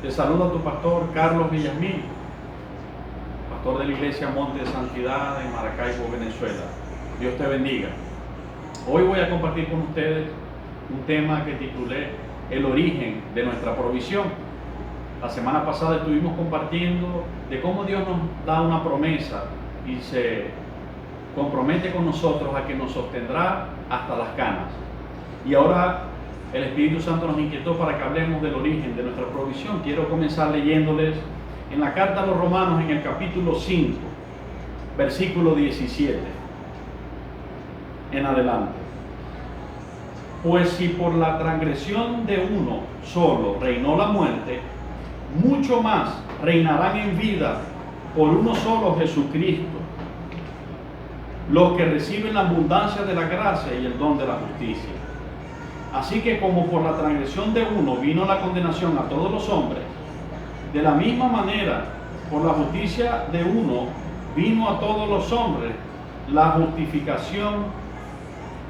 Te saluda tu pastor Carlos Villasmil, pastor de la iglesia Monte de Santidad en Maracaibo, Venezuela. Dios te bendiga. Hoy voy a compartir con ustedes un tema que titulé El origen de nuestra provisión. La semana pasada estuvimos compartiendo de cómo Dios nos da una promesa y se compromete con nosotros a que nos sostendrá hasta las canas. Y ahora el Espíritu Santo nos inquietó para que hablemos del origen de nuestra provisión. Quiero comenzar leyéndoles en la carta a los Romanos, en el capítulo 5, versículo 17 en adelante. Pues si por la transgresión de uno solo reinó la muerte, mucho más reinarán en vida por uno solo, Jesucristo, los que reciben la abundancia de la gracia y el don de la justicia. Así que como por la transgresión de uno vino la condenación a todos los hombres, de la misma manera, por la justicia de uno vino a todos los hombres la justificación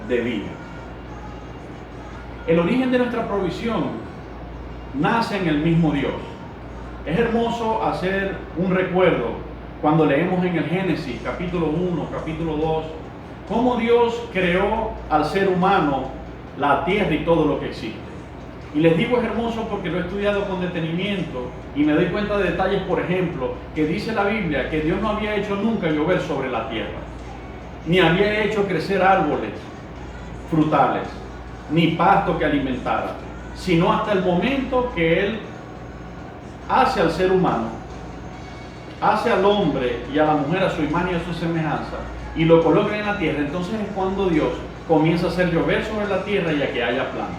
de vida. El origen de nuestra provisión nace en el mismo Dios. Es hermoso hacer un recuerdo cuando leemos en el Génesis, capítulo 1, capítulo 2, cómo Dios creó al ser humano, la tierra y todo lo que existe. Y les digo es hermoso porque lo he estudiado con detenimiento y me doy cuenta de detalles, por ejemplo, que dice la Biblia que Dios no había hecho nunca llover sobre la tierra, ni había hecho crecer árboles frutales, ni pasto que alimentara, sino hasta el momento que Él hace al ser humano, hace al hombre y a la mujer a su imagen y a su semejanza, y lo coloca en la tierra. Entonces es cuando Dios comienza a hacer llover sobre la tierra y a que haya plantas.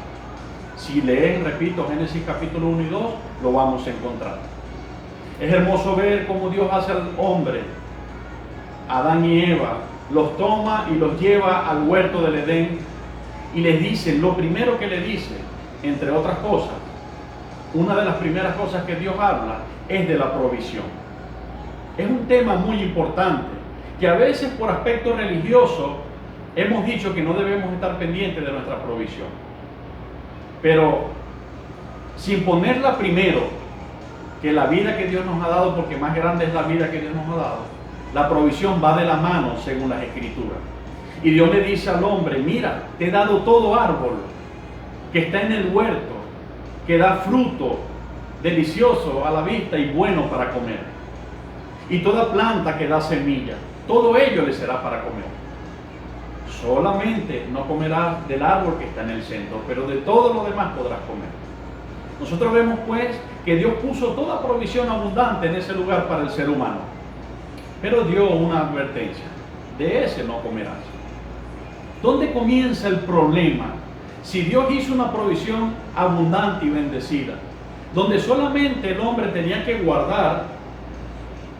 Si leen, repito, Génesis capítulo 1 y 2, lo vamos a encontrar. Es hermoso ver cómo Dios hace al hombre, Adán y Eva, los toma y los lleva al huerto del Edén y les dice, lo primero que le dice, entre otras cosas, una de las primeras cosas que Dios habla es de la provisión. Es un tema muy importante, que a veces por aspecto religioso hemos dicho que no debemos estar pendientes de nuestra provisión. Pero sin ponerla primero que la vida que Dios nos ha dado, porque más grande es la vida que Dios nos ha dado, la provisión va de la mano según las Escrituras. Y Dios le dice al hombre, mira, te he dado todo árbol que está en el huerto, que da fruto delicioso a la vista y bueno para comer. Y toda planta que da semilla, todo ello le será para comer. Solamente no comerás del árbol que está en el centro, pero de todo lo demás podrás comer. Nosotros vemos pues que Dios puso toda provisión abundante en ese lugar para el ser humano, pero dio una advertencia, de ese no comerás. ¿Dónde comienza el problema? Si Dios hizo una provisión abundante y bendecida, donde solamente el hombre tenía que guardar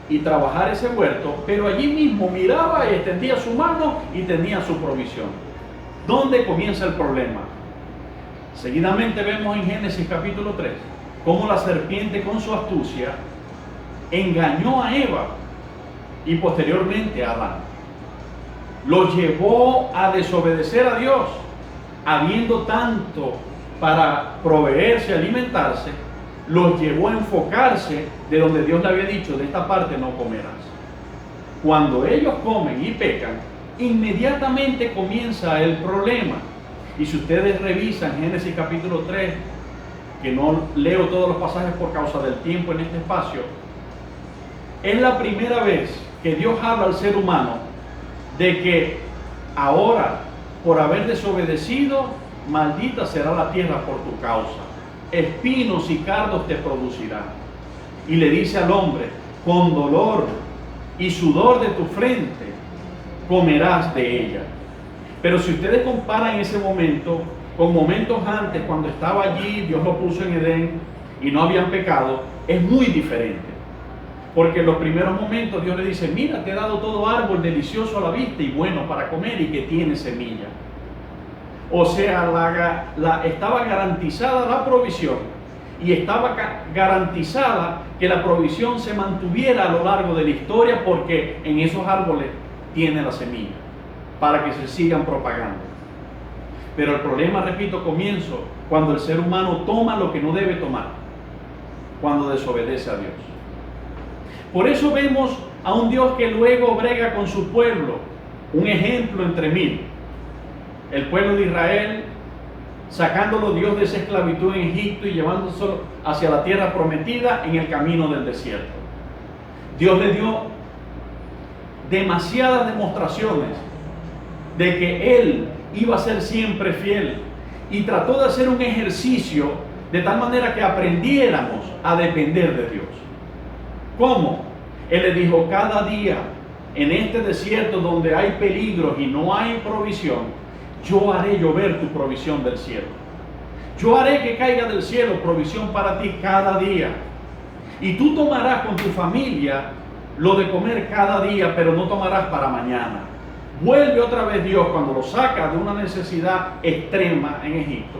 y trabajar ese huerto, pero allí mismo miraba y extendía su mano y tenía su provisión. ¿Dónde comienza el problema? Seguidamente vemos en Génesis capítulo 3 cómo la serpiente con su astucia engañó a Eva y posteriormente a Adán. Los llevó a desobedecer a Dios, habiendo tanto para proveerse, alimentarse, los llevó a enfocarse de donde Dios le había dicho, de esta parte no comerás. Cuando ellos comen y pecan, inmediatamente comienza el problema. Y si ustedes revisan Génesis capítulo 3, que no leo todos los pasajes por causa del tiempo en este espacio, es la primera vez que Dios habla al ser humano de que ahora, por haber desobedecido, maldita será la tierra por tu causa. Espinos y cardos te producirán. Y le dice al hombre, con dolor y sudor de tu frente comerás de ella. Pero si ustedes comparan ese momento con momentos antes, cuando estaba allí, Dios lo puso en Edén y no habían pecado, es muy diferente. Porque en los primeros momentos Dios le dice, mira, te he dado todo árbol delicioso a la vista y bueno para comer y que tiene semilla. O sea, estaba garantizada la provisión y estaba garantizada que la provisión se mantuviera a lo largo de la historia, porque en esos árboles tiene la semilla para que se sigan propagando. Pero el problema, repito, comienza cuando el ser humano toma lo que no debe tomar. cuando desobedece a Dios. Por eso vemos a un Dios que luego brega con su pueblo, un ejemplo entre mil. El pueblo de Israel, sacándolo Dios de esa esclavitud en Egipto y llevándoselo hacia la tierra prometida en el camino del desierto. Dios le dio demasiadas demostraciones de que Él iba a ser siempre fiel y trató de hacer un ejercicio de tal manera que aprendiéramos a depender de Dios. ¿Cómo? Él le dijo: cada día en este desierto donde hay peligros y no hay provisión, yo haré llover tu provisión del cielo. Yo haré que caiga del cielo provisión para ti cada día. Y tú tomarás con tu familia lo de comer cada día, pero no tomarás para mañana. Vuelve otra vez Dios cuando lo saca de una necesidad extrema en Egipto.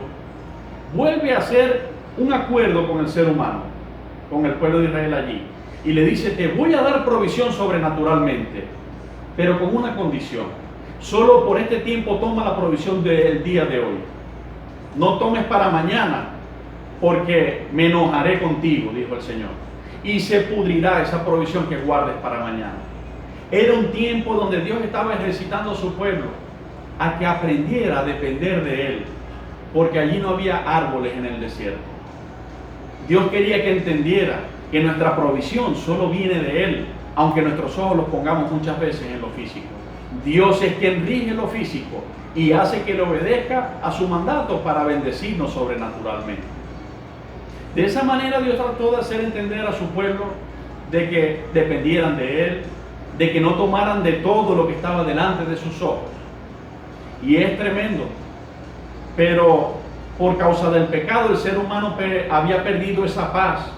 Vuelve a hacer un acuerdo con el ser humano, con el pueblo de Israel allí. Y le dice: te voy a dar provisión sobrenaturalmente, pero con una condición. Solo por este tiempo toma la provisión del día de hoy. No tomes para mañana, porque me enojaré contigo, dijo el Señor. Y se pudrirá esa provisión que guardes para mañana. Era un tiempo donde Dios estaba ejercitando a su pueblo a que aprendiera a depender de Él, porque allí no había árboles en el desierto. Dios quería que entendiera que nuestra provisión solo viene de Él, aunque nuestros ojos los pongamos muchas veces en lo físico. Dios es quien rige lo físico y hace que le obedezca a su mandato para bendecirnos sobrenaturalmente. De esa manera Dios trató de hacer entender a su pueblo de que dependieran de Él, de que no tomaran de todo lo que estaba delante de sus ojos. Y es tremendo, pero por causa del pecado el ser humano había perdido esa paz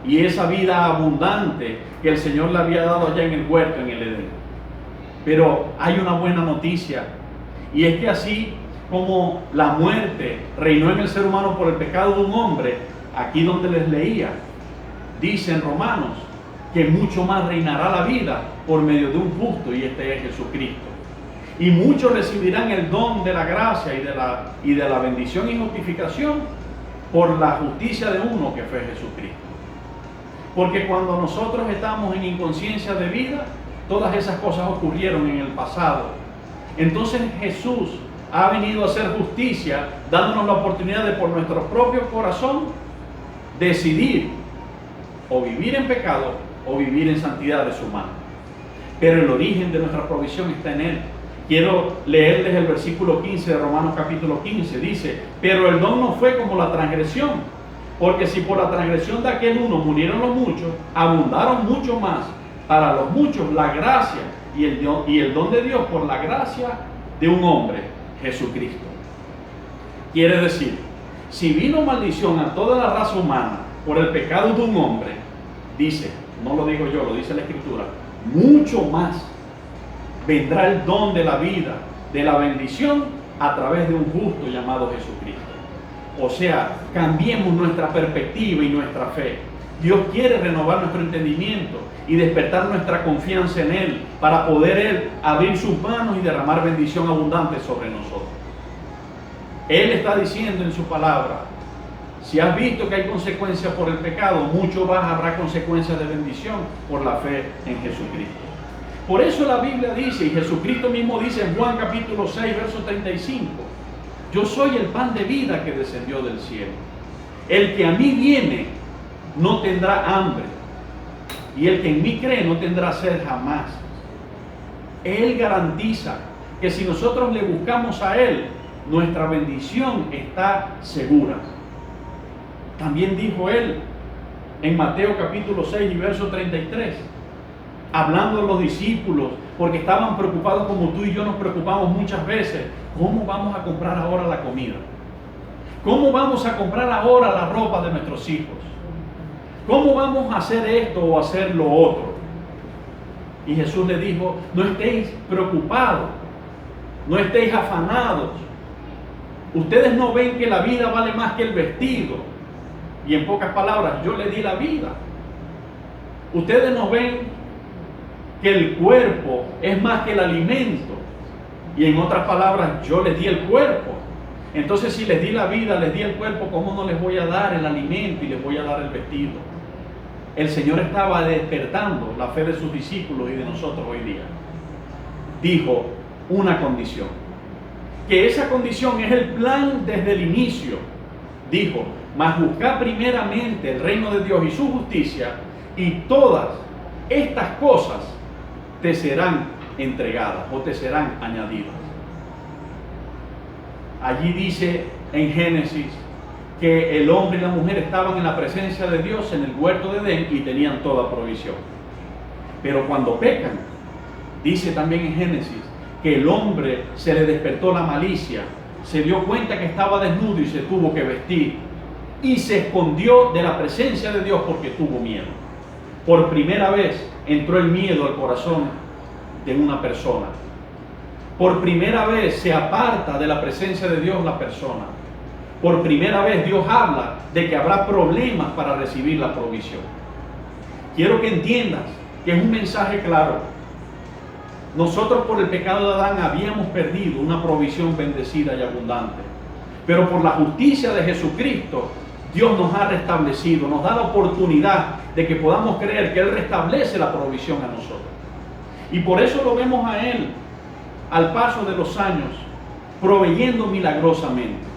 y esa vida abundante que el Señor le había dado allá en el huerto, en el Edén. Pero hay una buena noticia, y es que así como la muerte reinó en el ser humano por el pecado de un hombre, aquí donde les leía, dice en Romanos que mucho más reinará la vida por medio de un justo, y este es Jesucristo. Y muchos recibirán el don de la gracia y de la bendición y justificación por la justicia de uno que fue Jesucristo. Porque cuando nosotros estamos en inconsciencia de vida, todas esas cosas ocurrieron en el pasado. Entonces Jesús ha venido a hacer justicia, dándonos la oportunidad de por nuestro propio corazón decidir o vivir en pecado o vivir en santidad de su mano. Pero el origen de nuestra provisión está en Él. Quiero leerles el versículo 15 de Romanos capítulo 15. Dice: pero el don no fue como la transgresión, porque si por la transgresión de aquel uno murieron los muchos, abundaron mucho más para los muchos la gracia y el don de Dios por la gracia de un hombre, Jesucristo. Quiere decir, si vino maldición a toda la raza humana por el pecado de un hombre, dice, no lo digo yo, lo dice la Escritura, mucho más vendrá el don de la vida, de la bendición, a través de un justo llamado Jesucristo. O sea, cambiemos nuestra perspectiva y nuestra fe. Dios quiere renovar nuestro entendimiento y despertar nuestra confianza en Él para poder Él abrir sus manos y derramar bendición abundante sobre nosotros. Él está diciendo en su palabra: si has visto que hay consecuencias por el pecado, mucho más habrá consecuencias de bendición por la fe en Jesucristo. Por eso la Biblia dice, y Jesucristo mismo dice en Juan capítulo 6, verso 35, yo soy el pan de vida que descendió del cielo. El que a mí viene no tendrá hambre, y el que en mí cree no tendrá sed jamás. Él garantiza que si nosotros le buscamos a Él, nuestra bendición está segura. También dijo Él en Mateo capítulo 6 y verso 33, hablando de los discípulos, porque estaban preocupados como tú y yo nos preocupamos muchas veces. ¿Cómo vamos a comprar ahora la comida? ¿Cómo vamos a comprar ahora la ropa de nuestros hijos? ¿Cómo vamos a hacer esto o hacer lo otro? Y Jesús le dijo, no estéis preocupados, no estéis afanados. Ustedes no ven que la vida vale más que el vestido. Y en pocas palabras, yo le di la vida. Ustedes no ven que el cuerpo es más que el alimento. Y en otras palabras, yo les di el cuerpo. Entonces, si les di la vida, les di el cuerpo, ¿cómo no les voy a dar el alimento y les voy a dar el vestido? el Señor estaba despertando la fe de sus discípulos y de nosotros hoy día. Dijo una condición, que esa condición es el plan desde el inicio. Dijo, mas buscad primeramente el reino de Dios y su justicia, y todas estas cosas te serán entregadas o te serán añadidas. Allí dice en Génesis que el hombre y la mujer estaban en la presencia de Dios en el huerto de Edén y tenían toda provisión. Pero cuando pecan, dice también en Génesis que el hombre se le despertó la malicia, se dio cuenta que estaba desnudo y se tuvo que vestir y se escondió de la presencia de Dios porque tuvo miedo. Por primera vez entró el miedo al corazón de una persona. Por primera vez se aparta de la presencia de Dios la persona. Por primera vez Dios habla de que habrá problemas para recibir la provisión. Quiero que entiendas que es un mensaje claro. Nosotros por el pecado de Adán habíamos perdido una provisión bendecida y abundante. Pero por la justicia de Jesucristo, Dios nos ha restablecido, nos da la oportunidad de que podamos creer que Él restablece la provisión a nosotros. Y por eso lo vemos a Él, al paso de los años, proveyendo milagrosamente.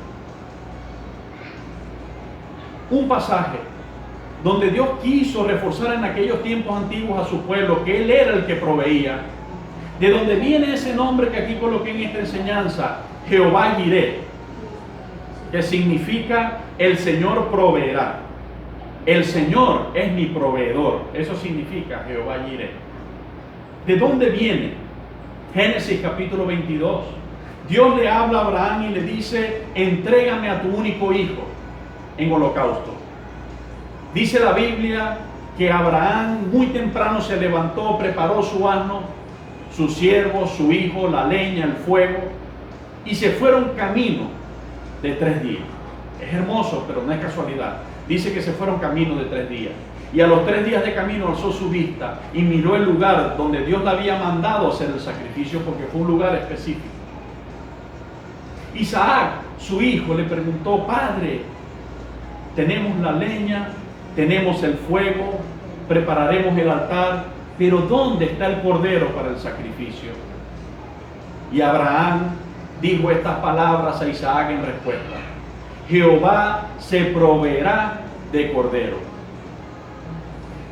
Un pasaje donde Dios quiso reforzar en aquellos tiempos antiguos a su pueblo que Él era el que proveía. De donde viene ese nombre que aquí coloqué en esta enseñanza, Jehová Jireh, que significa el Señor proveerá. El Señor es mi proveedor. Eso significa Jehová Jireh. ¿De dónde viene? Génesis capítulo 22. Dios le habla a Abraham y le dice, entrégame a tu único hijo en holocausto. Dice la Biblia que Abraham muy temprano se levantó, preparó su asno, su siervo, su hijo, la leña, el fuego, y se fueron camino de 3 días. Es hermoso, pero no es casualidad. Dice que se fueron camino de 3 días. Y a los 3 días de camino alzó su vista y miró el lugar donde Dios le había mandado hacer el sacrificio, porque fue un lugar específico. Isaac, su hijo, le preguntó, Padre, tenemos la leña, tenemos el fuego, prepararemos el altar, pero ¿dónde está el cordero para el sacrificio? Y Abraham dijo estas palabras a Isaac en respuesta: Jehová se proveerá de cordero.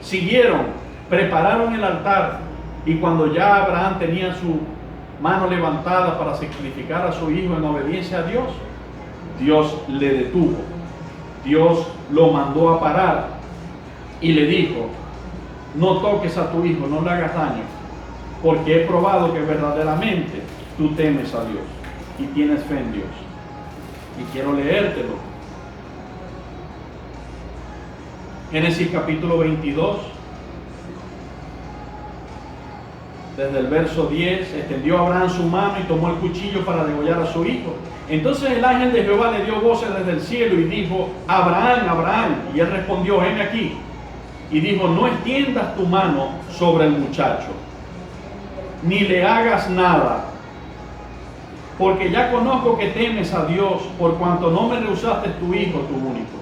Siguieron, prepararon el altar, y cuando ya Abraham tenía su mano levantada para sacrificar a su hijo en obediencia a Dios, Dios le detuvo. Dios lo mandó a parar y le dijo: no toques a tu hijo, no le hagas daño, porque he probado que verdaderamente tú temes a Dios y tienes fe en Dios. Y quiero leértelo. Génesis capítulo 22, desde el verso 10, extendió Abraham su mano y tomó el cuchillo para degollar a su hijo. Entonces el ángel de Jehová le dio voces desde el cielo y dijo: Abraham, Abraham. Y él respondió: heme aquí. Y dijo: no extiendas tu mano sobre el muchacho, ni le hagas nada, porque ya conozco que temes a Dios, por cuanto no me rehusaste tu hijo, tu único.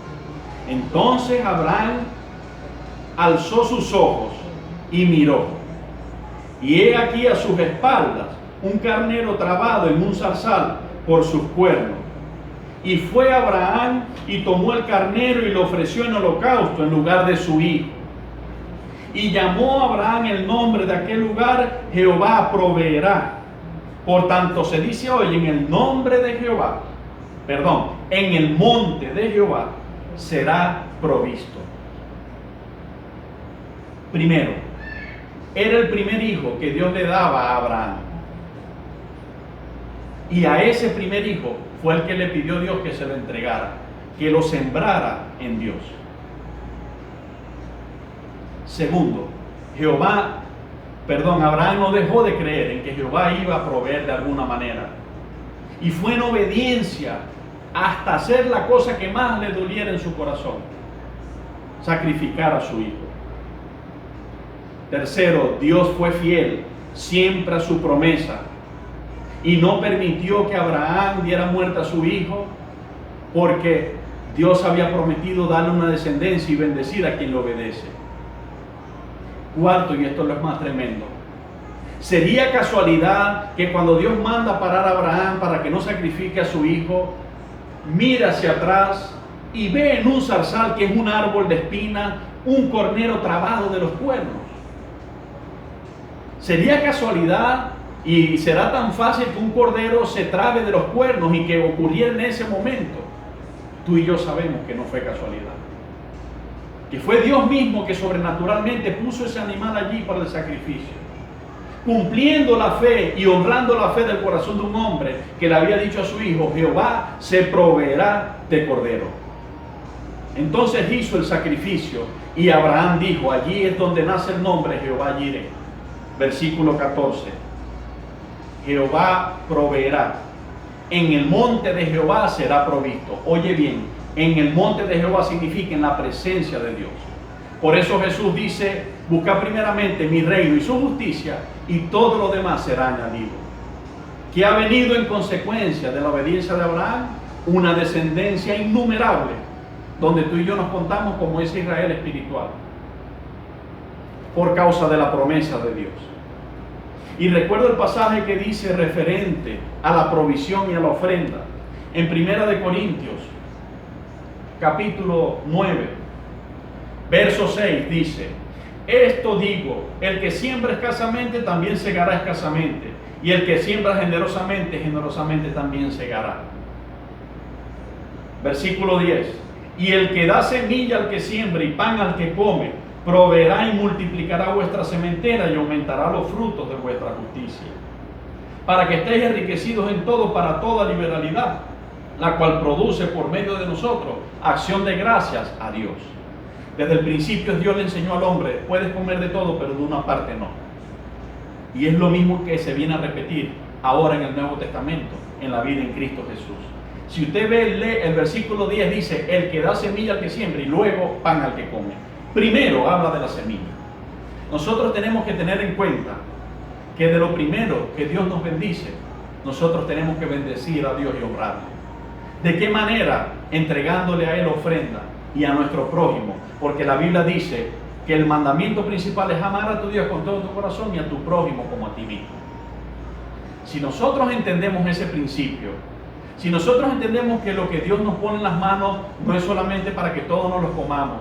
Entonces Abraham alzó sus ojos y miró, y he aquí a sus espaldas un carnero trabado en un zarzal por sus cuernos. Y fue Abraham y tomó el carnero y lo ofreció en holocausto en lugar de su hijo. Y llamó a Abraham el nombre de aquel lugar: Jehová proveerá. Por tanto se dice hoy: en el nombre de Jehová, en el monte de Jehová será provisto. Primero, era el primer hijo que Dios le daba a Abraham. Y a ese primer hijo fue el que le pidió Dios que se lo entregara, que lo sembrara en Dios. Segundo, Abraham no dejó de creer en que Jehová iba a proveer de alguna manera. Y fue en obediencia hasta hacer la cosa que más le doliera en su corazón: sacrificar a su hijo. Tercero, Dios fue fiel siempre a su promesa y no permitió que Abraham diera muerte a su hijo, porque Dios había prometido darle una descendencia y bendecir a quien lo obedece. Cuarto, y esto es lo más tremendo, ¿sería casualidad que cuando Dios manda parar a Abraham para que no sacrifique a su hijo, mira hacia atrás y ve en un zarzal, que es un árbol de espina, un cornero trabado de los cuernos? ¿Sería casualidad y será tan fácil que un cordero se trabe de los cuernos y que ocurriera en ese momento? Tú y yo sabemos que no fue casualidad, que fue Dios mismo que sobrenaturalmente puso ese animal allí para el sacrificio, cumpliendo la fe y honrando la fe del corazón de un hombre que le había dicho a su hijo: Jehová se proveerá de cordero. Entonces hizo el sacrificio y Abraham dijo: allí es donde nace el nombre Jehová Jireh. Versículo 14: Jehová proveerá, en el monte de Jehová será provisto. Oye bien, en el monte de Jehová significa en la presencia de Dios. Por eso Jesús dice: busca primeramente mi reino y su justicia, y todo lo demás será añadido. ¿Qué ha venido en consecuencia de la obediencia de Abraham? Una descendencia innumerable, donde tú y yo nos contamos como ese Israel espiritual, por causa de la promesa de Dios. Y recuerdo el pasaje que dice referente a la provisión y a la ofrenda, en 1 Corintios, capítulo 9, verso 6, dice: esto digo, el que siembra escasamente también segará escasamente, y el que siembra generosamente, generosamente también segará. Versículo 10: y el que da semilla al que siembra y pan al que come, proveerá y multiplicará vuestra sementera y aumentará los frutos de vuestra justicia, para que estéis enriquecidos en todo para toda liberalidad, la cual produce por medio de nosotros acción de gracias a Dios. Desde el principio Dios le enseñó al hombre: puedes comer de todo, pero de una parte no. Y es lo mismo que se viene a repetir ahora en el Nuevo Testamento, en la vida en Cristo Jesús. Si usted ve el versículo 10, dice: el que da semilla al que siembra, y luego pan al que come. Primero habla de la semilla. Nosotros tenemos que tener en cuenta que de lo primero que Dios nos bendice, nosotros tenemos que bendecir a Dios y honrarle. ¿De qué manera? Entregándole a Él ofrenda y a nuestro prójimo, porque la Biblia dice que el mandamiento principal es amar a tu Dios con todo tu corazón y a tu prójimo como a ti mismo. Si nosotros entendemos ese principio, si nosotros entendemos que lo que Dios nos pone en las manos no es solamente para que todos nos lo comamos,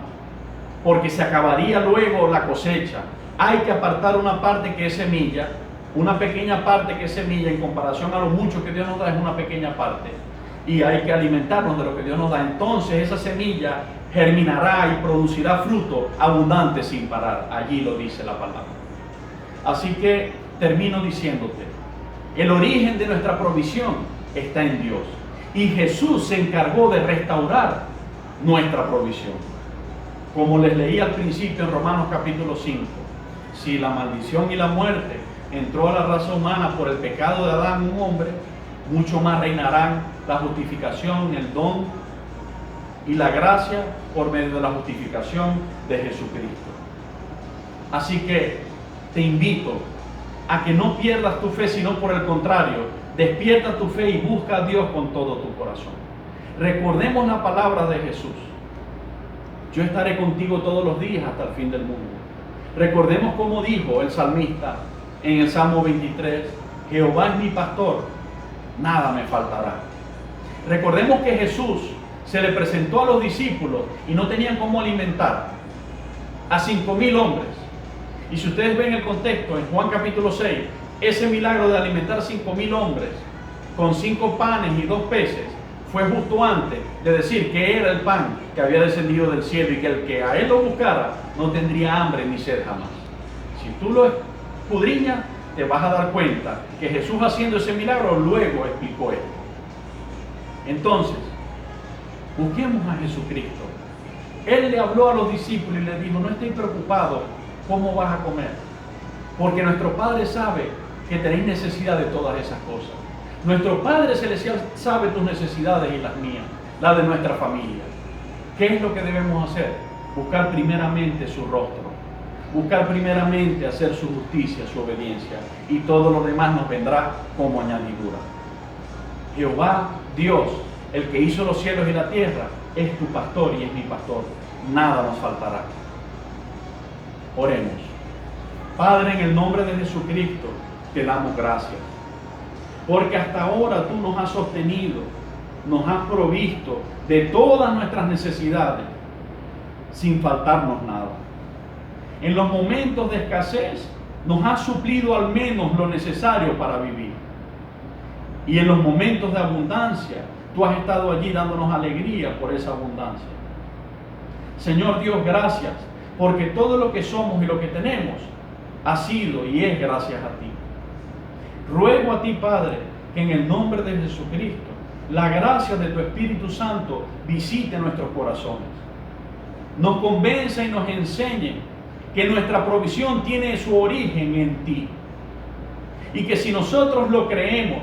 porque se acabaría luego la cosecha, hay que apartar una parte que es semilla, una pequeña parte que es semilla en comparación a lo mucho que Dios nos da, es una pequeña parte, y hay que alimentarnos de lo que Dios nos da. Entonces esa semilla germinará y producirá fruto abundante sin parar. Allí lo dice la palabra. Así que termino diciéndote: el origen de nuestra provisión está en Dios, y Jesús se encargó de restaurar nuestra provisión. Como les leí al principio en Romanos capítulo 5, si la maldición y la muerte entró a la raza humana por el pecado de Adán, un hombre, mucho más reinarán la justificación, el don y la gracia por medio de la justificación de Jesucristo. Así que te invito a que no pierdas tu fe, sino por el contrario, despierta tu fe y busca a Dios con todo tu corazón. Recordemos la palabra de Jesús: yo estaré contigo todos los días hasta el fin del mundo. Recordemos cómo dijo el salmista en el Salmo 23: Jehová es mi pastor, nada me faltará. Recordemos que Jesús se le presentó a los discípulos y no tenían cómo alimentar a 5,000 hombres. Y si ustedes ven el contexto en Juan capítulo 6, ese milagro de alimentar 5,000 hombres con 5 panes y 2 peces fue justo antes de decir que era el pan que había descendido del cielo y que el que a él lo buscara no tendría hambre ni sed jamás. Si tú lo escudriñas, te vas a dar cuenta que Jesús, haciendo ese milagro, luego explicó esto. Entonces, busquemos a Jesucristo. Él le habló a los discípulos y les dijo: no estén preocupados cómo vas a comer, porque nuestro Padre sabe que tenéis necesidad de todas esas cosas. Nuestro Padre Celestial sabe tus necesidades y las mías, las de nuestra familia. ¿Qué es lo que debemos hacer? Buscar primeramente su rostro, buscar primeramente hacer su justicia, su obediencia, y todo lo demás nos vendrá como añadidura. Jehová, Dios, el que hizo los cielos y la tierra, es tu pastor y es mi pastor. Nada nos faltará. Oremos. Padre, en el nombre de Jesucristo, te damos gracias. Porque hasta ahora tú nos has sostenido, nos has provisto de todas nuestras necesidades, sin faltarnos nada. En los momentos de escasez, nos has suplido al menos lo necesario para vivir. Y en los momentos de abundancia, tú has estado allí dándonos alegría por esa abundancia. Señor Dios, gracias, porque todo lo que somos y lo que tenemos ha sido y es gracias a ti. Ruego a ti, Padre, que en el nombre de Jesucristo, la gracia de tu Espíritu Santo visite nuestros corazones. Nos convenza y nos enseñe que nuestra provisión tiene su origen en ti. Y que si nosotros lo creemos,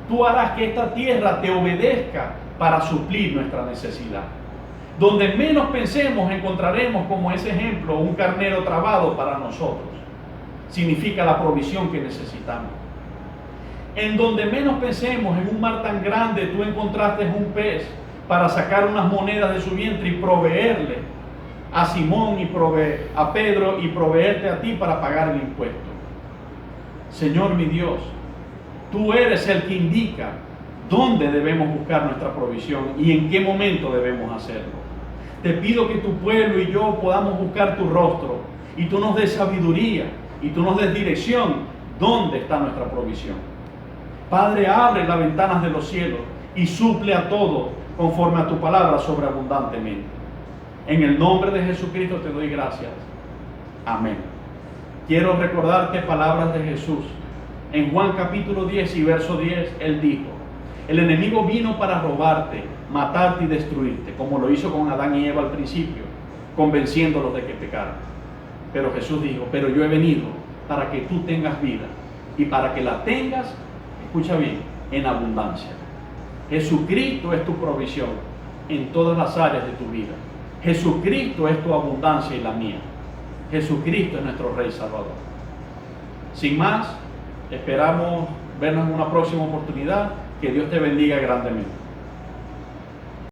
tú harás que esta tierra te obedezca para suplir nuestra necesidad. Donde menos pensemos, encontraremos como ese ejemplo un carnero trabado para nosotros. Significa la provisión que necesitamos. En donde menos pensemos, en un mar tan grande, tú encontraste un pez para sacar unas monedas de su vientre y proveerle a Simón y a Pedro y proveerte a ti para pagar el impuesto. Señor mi Dios, tú eres el que indica dónde debemos buscar nuestra provisión y en qué momento debemos hacerlo. Te pido que tu pueblo y yo podamos buscar tu rostro y tú nos des sabiduría y tú nos des dirección dónde está nuestra provisión. Padre, abre las ventanas de los cielos y suple a todos conforme a tu palabra sobreabundantemente. En el nombre de Jesucristo te doy gracias. Amén. Quiero recordarte palabras de Jesús. En Juan capítulo 10 y verso 10, Él dijo: el enemigo vino para robarte, matarte y destruirte, como lo hizo con Adán y Eva al principio, convenciéndolos de que pecaran. Pero Jesús dijo: pero yo he venido para que tú tengas vida y para que la tengas, escucha bien, en abundancia. Jesucristo es tu provisión en todas las áreas de tu vida. Jesucristo es tu abundancia y la mía. Jesucristo es nuestro Rey Salvador. Sin más, esperamos vernos en una próxima oportunidad. Que Dios te bendiga grandemente.